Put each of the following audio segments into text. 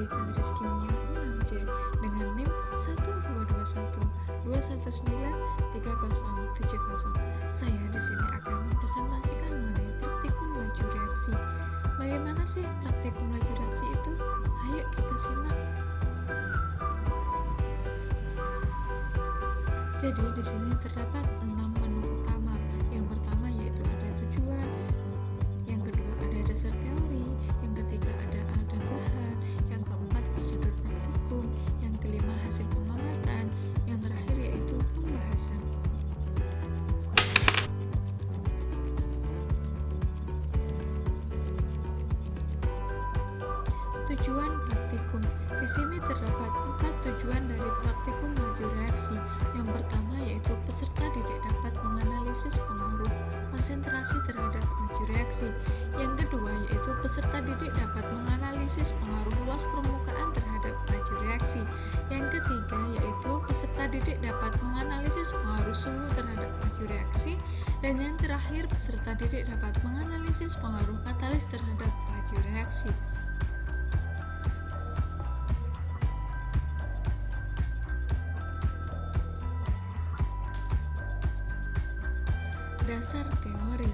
Tantris Kimia 6C dengan NIM 12212193070. Saya di sini akan mempresentasikan mengenai praktikum laju reaksi. Bagaimana sih praktikum laju reaksi itu? Ayo kita simak. Jadi di sini terdapat 6 menu utama. Yang pertama yaitu ada tujuan, yang kedua ada dasar teori, yang ketiga ada alat dan bahan, yang keempat prosedur praktikum, yang kelima hasil pengamatan, yang terakhir yaitu pembahasan. Tujuan praktikum. Di sini terdapat 4 tujuan dari praktikum laju reaksi. Yang pertama yaitu peserta didik dapat menganalisis pengaruh konsentrasi terhadap laju reaksi. Yang kedua yaitu peserta didik dapat menganalisis pengaruh luas permukaan terhadap laju reaksi. Yang ketiga yaitu peserta didik dapat menganalisis pengaruh suhu terhadap laju reaksi. Dan yang terakhir peserta didik dapat menganalisis pengaruh katalis terhadap laju reaksi. Dasar teori.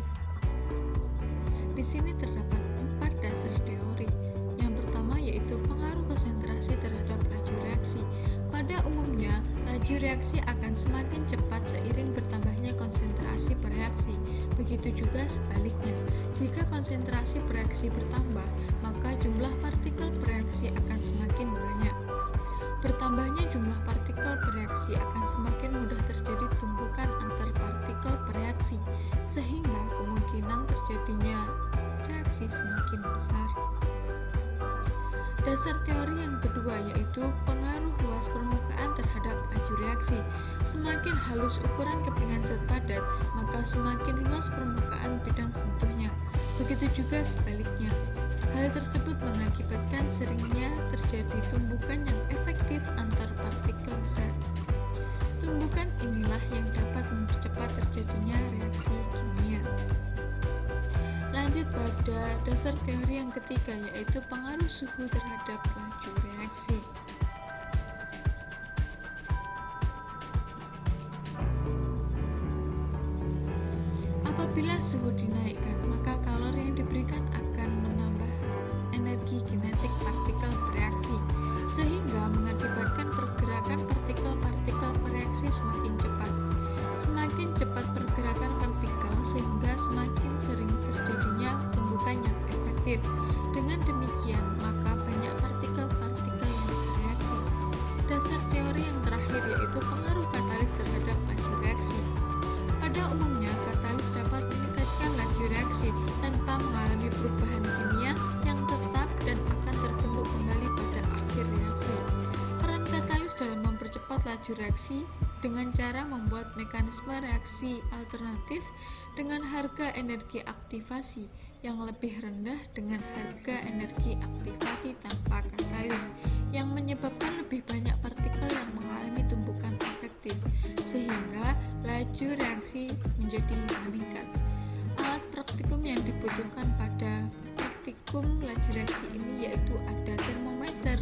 Di sini terdapat 4 dasar teori. Yang pertama yaitu pengaruh konsentrasi terhadap laju reaksi. Pada umumnya, laju reaksi akan semakin cepat seiring bertambahnya konsentrasi per reaksi. Begitu juga sebaliknya. Jika konsentrasi per reaksi bertambah, maka jumlah partikel per reaksi akan semakin banyak. Bertambahnya jumlah partikel per reaksi akan semakin mudah terjadi tumpukan antar partikel per reaksi, sehingga kemungkinan terjadinya reaksi semakin besar. Dasar teori yang kedua yaitu pengaruh luas permukaan terhadap laju reaksi. Semakin halus ukuran kepingan zat padat, maka semakin luas permukaan bidang sentuhnya. Begitu juga sebaliknya. Hal tersebut mengakibatkan seringnya terjadi tumbukan yang efektif antar partikel zat. Tumbukan inilah yang dapat mempercepat terjadinya reaksi kimia. Lanjut pada dasar teori yang ketiga yaitu pengaruh suhu terhadap laju reaksi. Apabila suhu dinaikkan, maka kalori yang diberikan akan menambah energi kinetik partikel bereaksi, sehingga mengakibatkan pergerakan partikel-partikel bereaksi semakin cepat. Semakin cepat pergerakan partikel, sehingga semakin sering terjadinya tumbukan yang efektif. Dengan demikian, maka banyak partikel-partikel yang bereaksi. Dasar teori yang terakhir yaitu pengaruh katalis terhadap laju reaksi. Pada umumnya, katalis dapat meningkatkan laju reaksi tanpa mengalami perubahan kimia yang tetap dan akan terbentuk kembali pada akhir reaksi. Peran katalis dalam mempercepat laju reaksi dengan cara membuat mekanisme reaksi alternatif dengan harga energi aktivasi yang lebih rendah dengan harga energi aktivasi tanpa katalis, yang menyebabkan lebih banyak partikel yang mengalami tumbukan efektif, sehingga laju reaksi menjadi meningkat. Alat praktikum yang dibutuhkan pada praktikum laju reaksi ini yaitu ada termometer,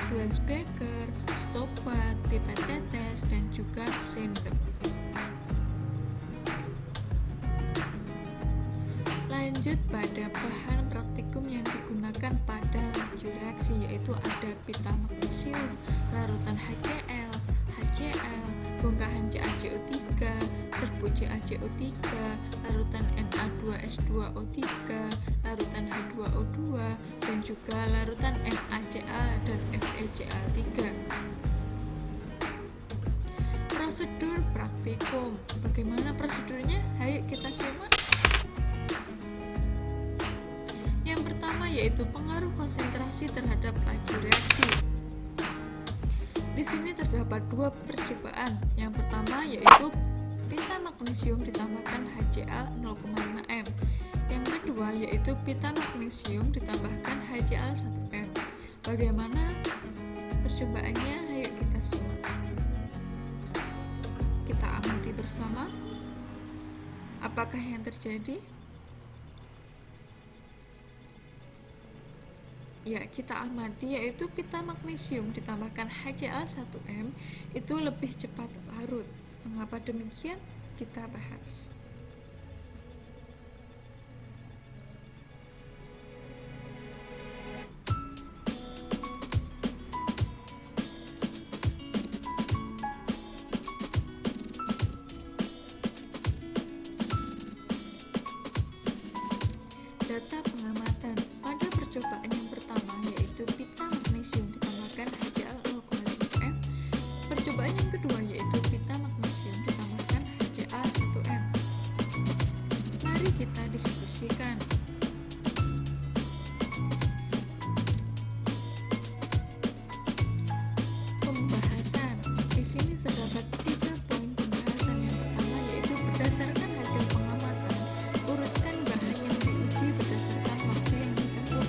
gelas beker, stopwatch, pipet tetes, dan juga sender. Lanjut pada bahan praktikum yang digunakan pada laju reaksi yaitu ada pita magnesium, larutan HCl, HCl, bongkahan CaCO3, serbuk CaCO3, larutan Na2S2O3, larutan H2O2, dan juga larutan NaCl dan FeCl3. Prosedur praktikum. Bagaimana prosedurnya? Ayo kita simak. Yang pertama yaitu pengaruh konsentrasi terhadap laju reaksi. Di sini terdapat 2 percobaan. Yang pertama yaitu pita magnesium ditambahkan HCl 0,5 m. Yang kedua yaitu pita magnesium ditambahkan HCl 1 m. Bagaimana percobaannya? Ayo kita simak. Kita amati bersama. Apakah yang terjadi? Ya, kita amati yaitu pita magnesium ditambahkan HCl1M itu lebih cepat larut. Mengapa demikian? Kita bahas. Data pengamatan pada percobaan yang pertama yaitu pita magnesium ditambahkan HCl0,5M. Percobaan yang kedua yaitu pita magnesium ditambahkan HCl1M. Mari kita diskusikan. Pembahasan. Di sini terdapat 3 poin pembahasan. Yang pertama yaitu berdasarkan hasil pengamatan, urutkan bahan yang diuji berdasarkan waktu yang ditempuh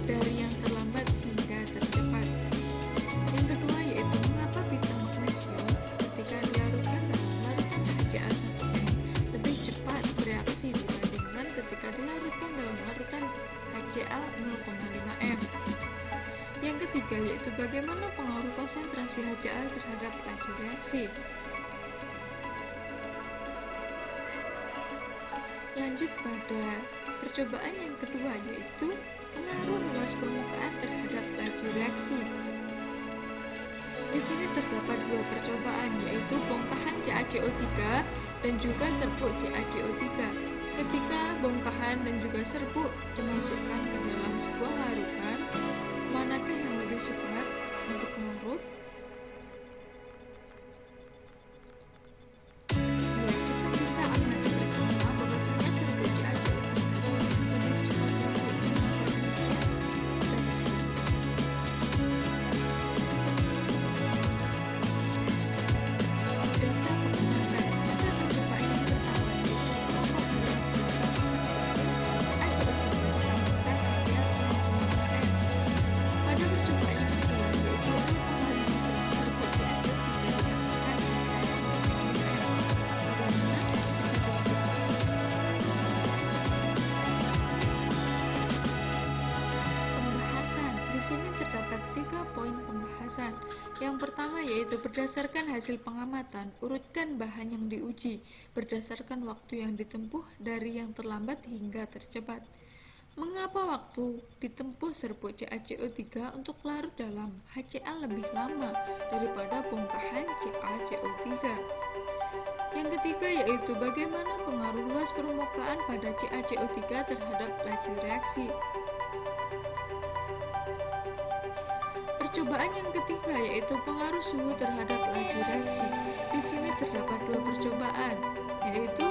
dari yang terlambat hingga tercepat. Yang kedua yaitu mengapa pita magnesium ketika dilarutkan dalam larutan HCl1M lebih cepat bereaksi dibandingkan ketika dilarutkan dalam larutan HCl0,5M. Yang ketiga yaitu bagaimana pengaruh konsentrasi HCl terhadap laju reaksi. Lanjut pada percobaan yang kedua yaitu pengaruh luas permukaan terhadap laju reaksi. Di sini terdapat 2 percobaan yaitu bongkahan CaCO3 dan juga serbuk CaCO3. Ketika bongkahan dan juga serbuk dimasukkan ke dalam sebuah larutan, manakah yang lebih cepat untuk larut? Ya, kita bisa amati bersama bahwasanya serbuk CaCO3 lebih cepat larut. Kita diskusikan. Data pengamatan pada percobaan yang pertama yaitu kelompok CaCO3 ditambahkan HCl0,5M. Pada percobaan yang kedua yaitu 0,5 gram serbuk CaCO3 ditambahkan HCl0,5M. Bagaimana? Kita diskusikan. Pembahasan. Di sini terdapat 3 poin pembahasan. Yang pertama yaitu berdasarkan hasil pengamatan, urutkan bahan yang diuji berdasarkan waktu yang ditempuh dari yang terlambat hingga tercepat. Mengapa waktu ditempuh serbuk CaCO3 untuk larut dalam HCl lebih lama daripada bongkahan CaCO3? Yang ketiga yaitu bagaimana pengaruh luas permukaan pada CaCO3 terhadap laju reaksi. Percobaan yang ketiga yaitu pengaruh suhu terhadap laju reaksi. Di sini terdapat 2 percobaan, yaitu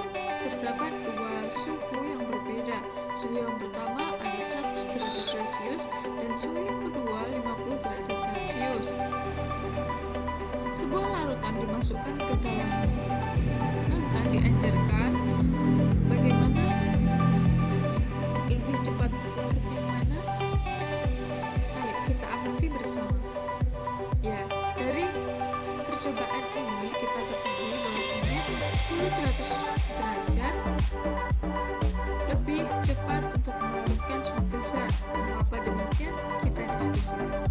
terdapat 2 suhu yang berbeda. Suhu yang pertama ada 100 derajat Celcius dan suhu yang kedua 50 derajat Celcius. Sebuah larutan dimasukkan ke dalam larutan diajarkan bagaimana lebih cepat larut yang mana. Ayo kita amati bersama. Ya, dari percobaan ini kita ketahui bahwasanya suhu 100 derajat lebih cepat untuk melarutkan suatu zat. Mengapa demikian? Kita diskusikan.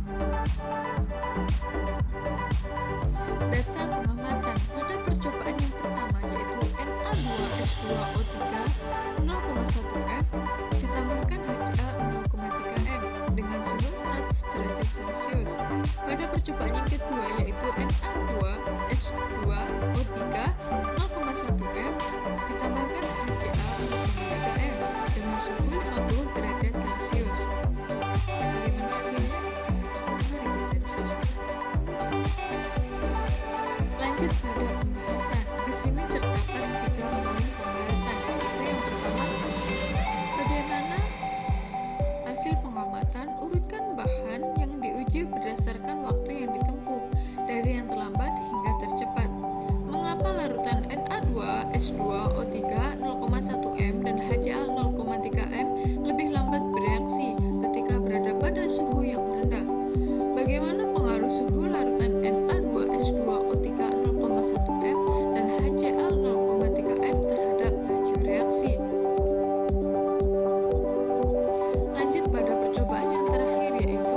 Data pengamatan pada percobaan yang pertama yaitu Na2S2O3 0,1M ditambahkan HCl0,3M dengan suhu 100 derajat Celcius. Pada percobaan yang kedua yaitu Na2S2O3 0,1M ditambahkan HCl0,3M dengan suhu 50 derajat Celcius. Bagaimana hasilnya? Mari kita diskusikan. Lanjut pada pembahasan. Di sini terdapat 3 poin pembahasan. Yaitu yang pertama, bagaimana hasil pengamatan, urutkan bahan yang diuji berdasarkan waktu yang ditempuh dari yang terlambat hingga tercepat. Mengapa larutan Na2S2O3 0,1M dan HCl0,3M lebih lambat bereaksi ketika berada pada suhu yang rendah? Bagaimana pengaruh suhu larutan Na2S2O3 0,1M dan HCl0,3M terhadap laju reaksi? Lanjut pada percobaan yang terakhir yaitu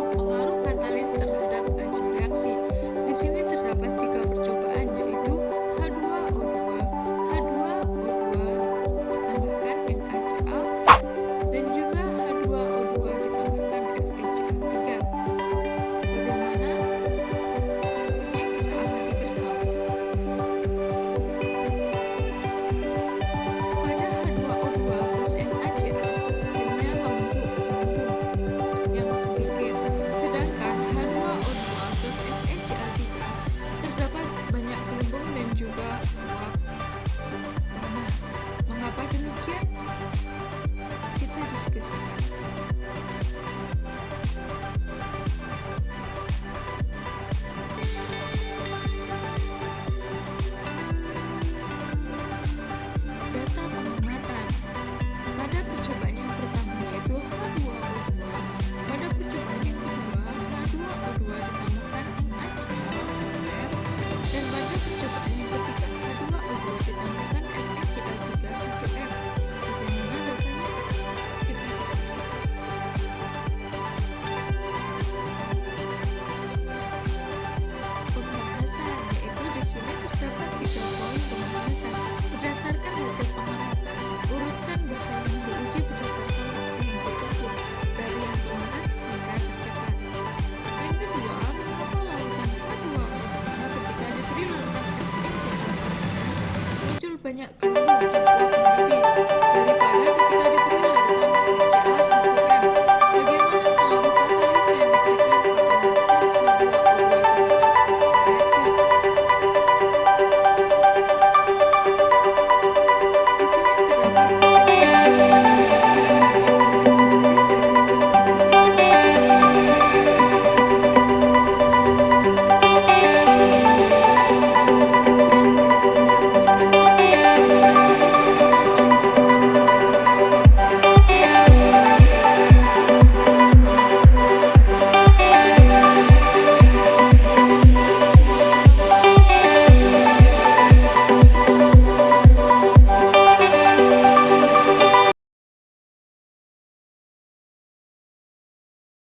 banyak gelembung dan uap mendidih daripada ketika diberi